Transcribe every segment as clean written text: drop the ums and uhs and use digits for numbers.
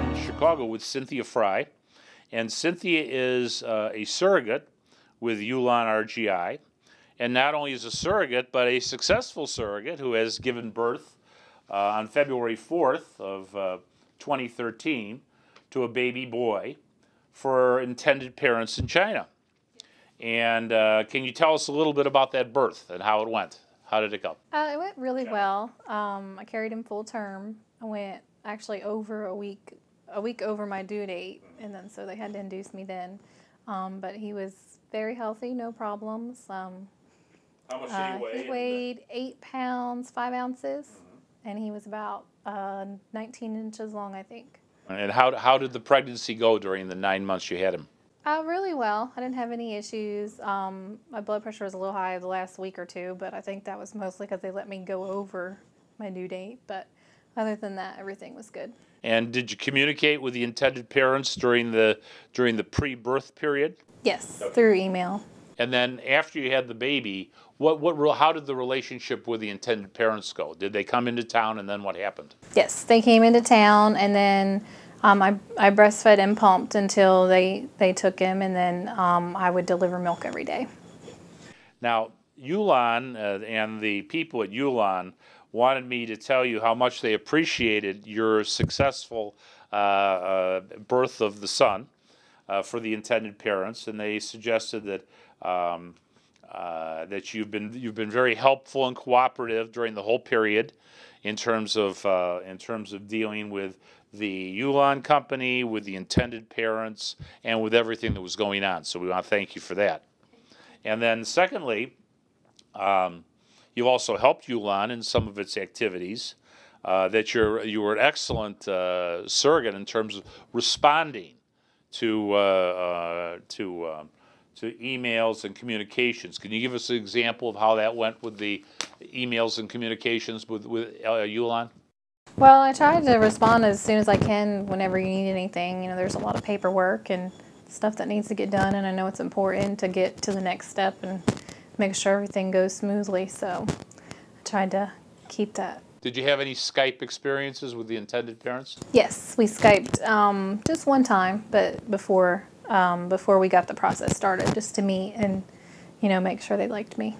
in Chicago with Cynthia Frye, and Cynthia is a surrogate with Ulan RGI, and not only is a surrogate, but a successful surrogate who has given birth on February 4th of 2013 to a baby boy for intended parents in China. And can you tell us a little bit about that birth and how it went? How did it go? It went really well. I carried him full term. I went actually over a week over my due date, and then so they had to induce me then. But he was very healthy, no problems. How much did he weigh? He weighed 8 pounds, 5 ounces, and he was about 19 inches long, I think. And how did the pregnancy go during the 9 months you had him? Really well. I didn't have any issues. My blood pressure was a little high the last week or two, but I think that was mostly because they let me go over my due date. But other than that, everything was good. And did you communicate with the intended parents during the pre-birth period? Yes, through email. And then after you had the baby, how did the relationship with the intended parents go? Did they come into town, and then what happened? Yes, they came into town, and then I breastfed and pumped until they took him, and then I would deliver milk every day. Now, Ulan and the people at Ulan wanted me to tell you how much they appreciated your successful birth of the son for the intended parents, and they suggested that that you've been very helpful and cooperative during the whole period in terms of dealing with the Ulan company, with the intended parents, and with everything that was going on. So we want to thank you for that. And then secondly, you've also helped Ulan in some of its activities. That you were an excellent surrogate in terms of responding to emails and communications. Can you give us an example of how that went with the emails and communications with Ulan? Well, I tried to respond as soon as I can whenever you need anything. You know, there's a lot of paperwork and stuff that needs to get done, and I know it's important to get to the next step and make sure everything goes smoothly. So I tried to keep that. Did you have any Skype experiences with the intended parents? Yes, we Skyped just one time, but before we got the process started, just to meet and, you know, make sure they liked me.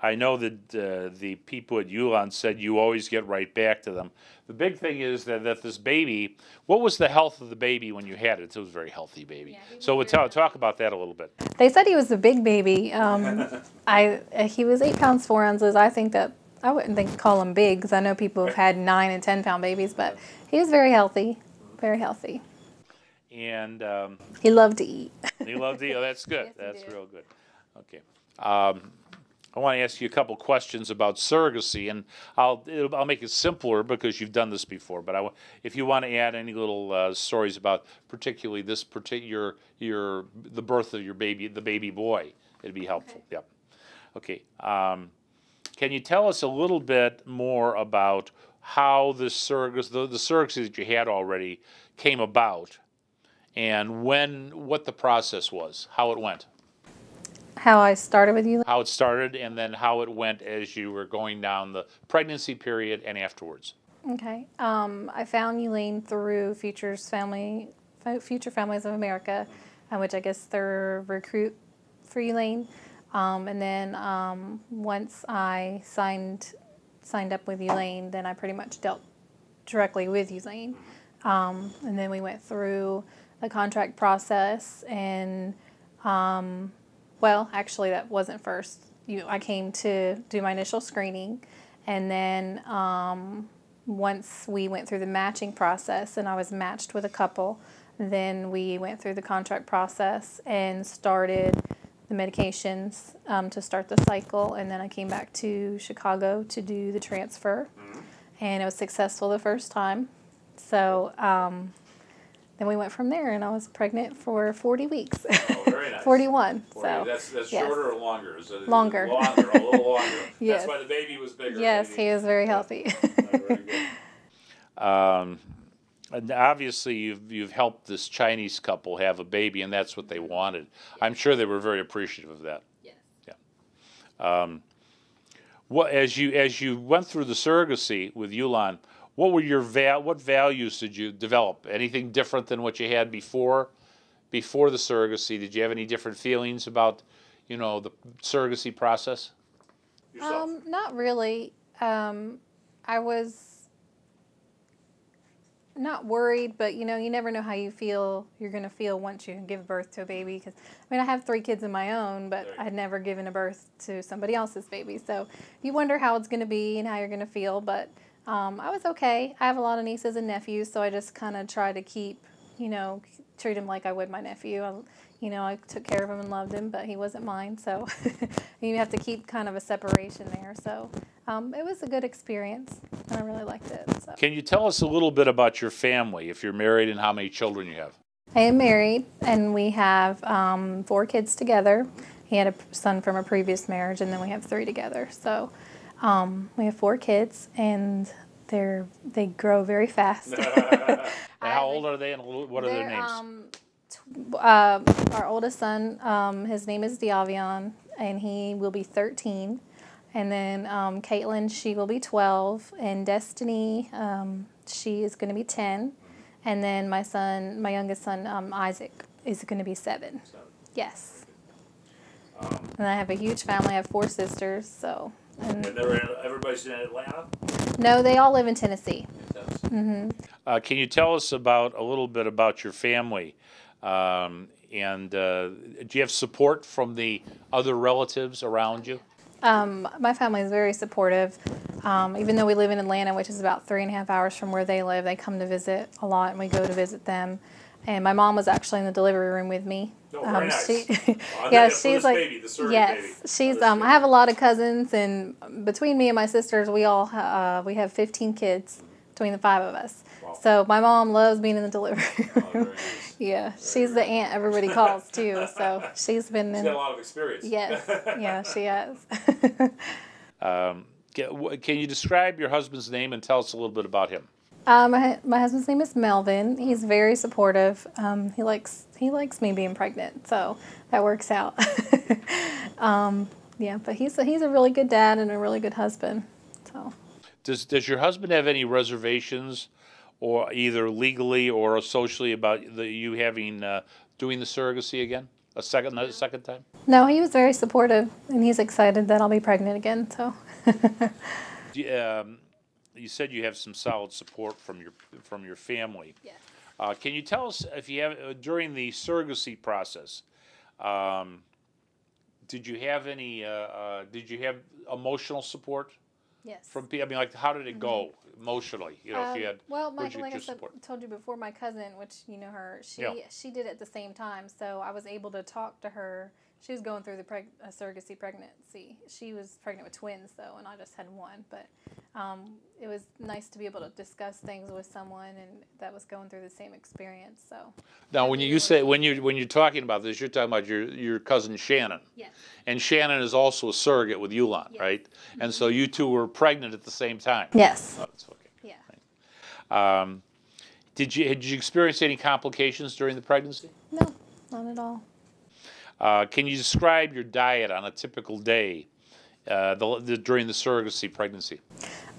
I know that the people at Ulan said you always get right back to them. The big thing is that this baby, what was the health of the baby when you had it? It was a very healthy baby. Yeah, so we'll talk about that a little bit. They said he was a big baby. He was 8 pounds 4 ounces. I think that I wouldn't call him big, because I know people have had 9 and 10 pound babies, but he was very healthy, very healthy. And he loved to eat. He loved to eat. Oh, that's good. Yes, that's real good. Okay. I want to ask you a couple questions about surrogacy, and I'll make it simpler because you've done this before. But if you want to add any little stories about particularly the birth of your baby, the baby boy, it'd be helpful. Okay. Yep. Okay. Can you tell us a little bit more about how the surrogacy that you had already came about, and what the process was, how it went? How I started with you? How it started, and then how it went as you were going down the pregnancy period and afterwards. Okay. I found Elaine through Future Families of America, which I guess they're recruit for Elaine. And then once I signed up with Elaine, then I pretty much dealt directly with Elaine. And then we went through the contract process, and well, actually, that wasn't first. I came to do my initial screening, and then once we went through the matching process and I was matched with a couple, then we went through the contract process and started the medications to start the cycle, and then I came back to Chicago to do the transfer, and it was successful the first time. So then we went from there, and I was pregnant for 40 weeks. Oh, very nice. 41. 40. So that's yes. Shorter or longer? Is it longer. Longer, a little longer. Yes. That's why the baby was bigger. Yes, maybe. He was very healthy. Very good. And obviously, you've helped this Chinese couple have a baby, and that's what they wanted. I'm sure they were very appreciative of that. Yes. Yeah. As you went through the surrogacy with Ulan, What were your what values did you develop? Anything different than what you had before the surrogacy? Did you have any different feelings about, you know, the surrogacy process? Yourself? Not really. I was not worried, but you know, you never know how you're going to feel once you give birth to a baby. Because I mean, I have 3 kids of my own, but I had never given a birth to somebody else's baby. So you wonder how it's going to be and how you're going to feel. But I was okay. I have a lot of nieces and nephews, so I just kind of try to keep, you know, treat him like I would my nephew. You know, I took care of him and loved him, but he wasn't mine. So you have to keep kind of a separation there. So it was a good experience, and I really liked it. So. Can you tell us a little bit about your family, if you're married, and how many children you have? I am married, and we have 4 kids together. He had a son from a previous marriage, and then we have 3 together. So we have 4 kids, and they grow very fast. How old are they, and what are their names? Our oldest son, his name is Diavion, and he will be 13. And then Caitlin, she will be 12. And Destiny, she is going to be 10. And then my youngest son, Isaac, is going to be 7. Yes. And I have a huge family. I have 4 sisters. So. And everybody's in Atlanta? No, they all live in Tennessee. Can you tell us a little bit about your family? And do you have support from the other relatives around you? My family is very supportive. Even though we live in Atlanta, which is about 3.5 hours from where they live, they come to visit a lot, and we go to visit them. And my mom was actually in the delivery room with me. Oh, very nice. Yeah, she's like, baby, the surrogate yes, baby. she's. I have a lot of cousins, and between me and my sisters, we have 15 kids between the 5 of us. Wow. So my mom loves being in the delivery room. Oh, very nice. Yeah, she's the aunt everybody calls too. So she's got a lot of experience. Yes, yeah, she has. Can you describe your husband's name and tell us a little bit about him? My husband's name is Melvin. He's very supportive. He likes me being pregnant, so that works out. Yeah, but he's a really good dad and a really good husband. So. Does your husband have any reservations, or either legally or socially, about you having doing the surrogacy again a second time? No, he was very supportive, and he's excited that I'll be pregnant again. So. You said you have some solid support from your family. Yes. Can you tell us if you have during the surrogacy process? Did you have any? Did you have emotional support? Yes. From people, I mean, like, how did it go emotionally? You know, if you had. Well, like I told you before, my cousin, which you know her, she did it at the same time, so I was able to talk to her. She was going through the surrogacy pregnancy. She was pregnant with twins, though, and I just had one. But it was nice to be able to discuss things with someone and that was going through the same experience. So now, when you're talking about this, you're talking about your cousin Shannon. Yes. And Shannon is also a surrogate with Yulon, yes. right? Mm-hmm. And so you two were pregnant at the same time. Yes. Oh, that's okay. Yeah. Right. Did you experience any complications during the pregnancy? No, not at all. Can you describe your diet on a typical day during the surrogacy pregnancy?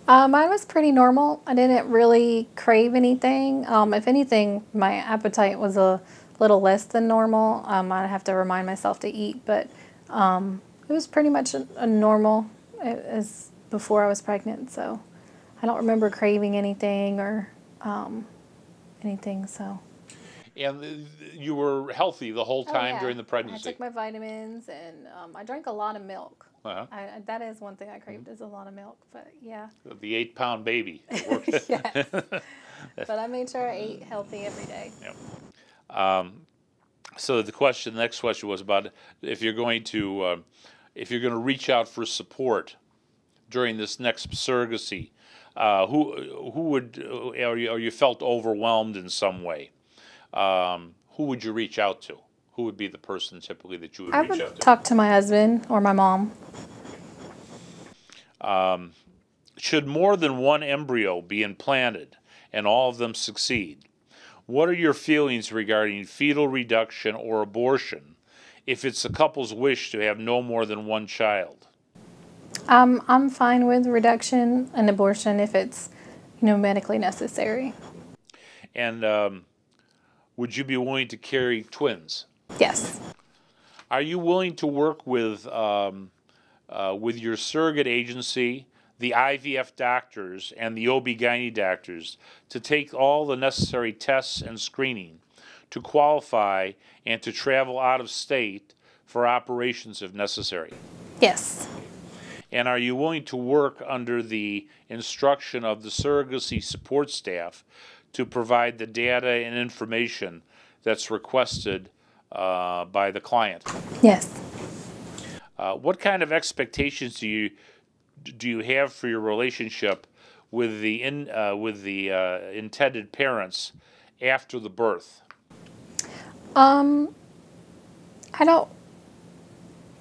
Mine was pretty normal. I didn't really crave anything. If anything, my appetite was a little less than normal. I'd have to remind myself to eat, but it was pretty much a normal as before I was pregnant. So I don't remember craving anything or anything. So. And you were healthy the whole time during the pregnancy? I took my vitamins, and I drank a lot of milk. Uh-huh. That is one thing I craved, is a lot of milk, but yeah. The 8-pound baby. Yes. But I made sure I ate healthy every day. Yep. So the next question was about if you're going to reach out for support during this next surrogacy, who would, or you felt overwhelmed in some way, who would you reach out to? Who would be the person typically that you would reach out to? I would talk to my husband or my mom. Should more than one embryo be implanted and all of them succeed, what are your feelings regarding fetal reduction or abortion if it's the couple's wish to have no more than one child? I'm fine with reduction and abortion if it's medically necessary. And would you be willing to carry twins? Yes. Are you willing to work with your surrogate agency, the IVF doctors, and the OB-GYN doctors to take all the necessary tests and screening to qualify and to travel out of state for operations if necessary? Yes. And are you willing to work under the instruction of the surrogacy support staff to provide the data and information that's requested by the client? Yes. What kind of expectations do you have for your relationship with the intended parents after the birth? I don't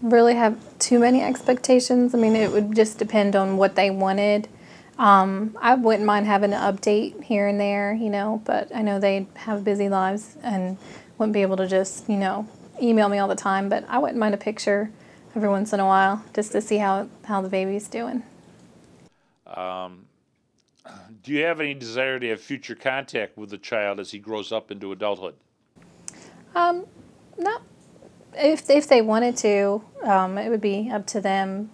really have too many expectations. I mean, it would just depend on what they wanted. I wouldn't mind having an update here and there, but I know they have busy lives and wouldn't be able to just, email me all the time. But I wouldn't mind a picture every once in a while just to see how the baby's doing. Do you have any desire to have future contact with the child as he grows up into adulthood? No. If they wanted to, it would be up to them,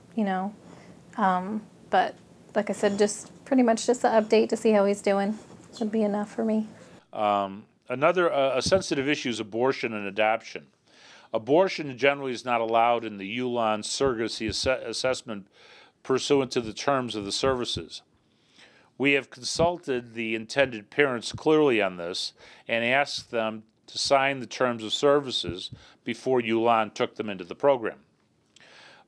But like I said, just pretty much just an update to see how he's doing would be enough for me. Another sensitive issue is abortion and adoption. Abortion generally is not allowed in the ULAN surrogacy assessment pursuant to the terms of the services. We have consulted the intended parents clearly on this and asked them to sign the terms of services before ULAN took them into the program.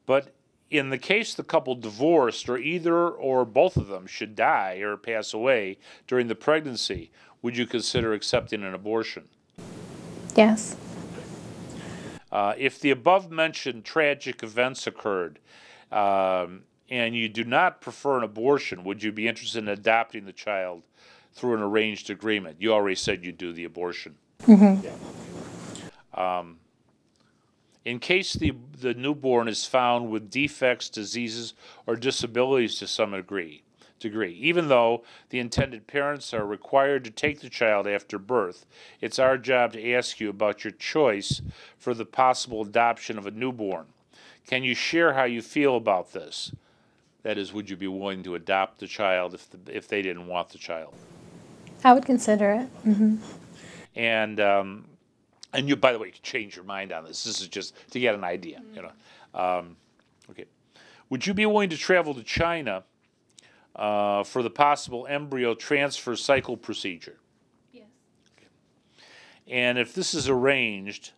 But in the case the couple divorced or either or both of them should die or pass away during the pregnancy, would you consider accepting an abortion? Yes. If the above-mentioned tragic events occurred and you do not prefer an abortion, would you be interested in adopting the child through an arranged agreement? You already said you'd do the abortion. Mm-hmm. Yeah. In case the newborn is found with defects, diseases, or disabilities to some degree, even though the intended parents are required to take the child after birth, it's our job to ask you about your choice for the possible adoption of a newborn. Can you share how you feel about this? That is, would you be willing to adopt the child if they didn't want the child? I would consider it. Mm-hmm. And you, by the way, you can change your mind on this. This is just to get an idea. Okay. Would you be willing to travel to China for the possible embryo transfer cycle procedure? Yes. Okay. And if this is arranged,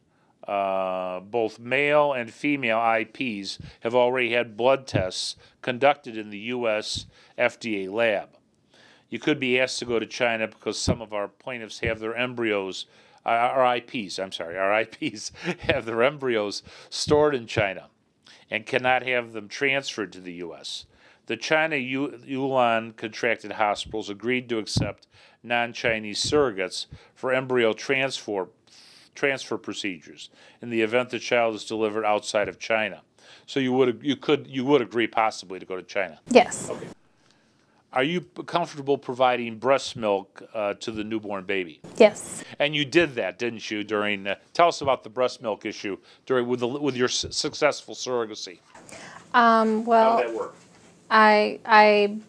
both male and female IPs have already had blood tests conducted in the U.S. FDA lab. You could be asked to go to China because some of our plaintiffs have their embryos, our IPs have their embryos stored in China and cannot have them transferred to the U.S. The China Yulan contracted hospitals agreed to accept non-Chinese surrogates for embryo transfer procedures in the event the child is delivered outside of China. So you would agree possibly to go to China? Yes. Okay. Are you comfortable providing breast milk to the newborn baby? Yes. And you did that, didn't you? During tell us about the breast milk issue with your successful surrogacy. Well, how did that work? I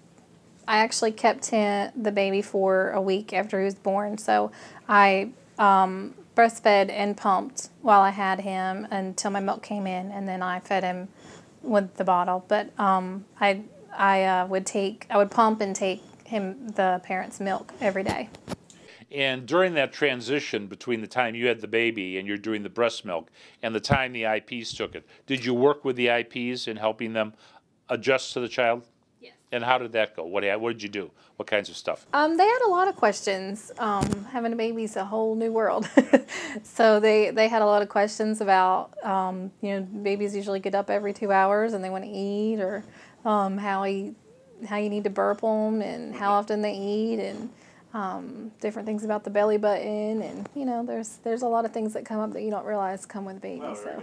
actually kept the baby for a week after he was born, so I breastfed and pumped while I had him until my milk came in, and then I fed him with the bottle. But I would pump and take him the parent's milk every day. And during that transition between the time you had the baby and you're doing the breast milk and the time the IPs took it, did you work with the IPs in helping them adjust to the child? Yes. And how did that go? What did you do? What kinds of stuff? They had a lot of questions. Having a baby's a whole new world. So they had a lot of questions about, babies usually get up every 2 hours and they want to eat, or how you need to burp them and how often they eat, and different things about the belly button, and there's a lot of things that come up that you don't realize come with babies. So.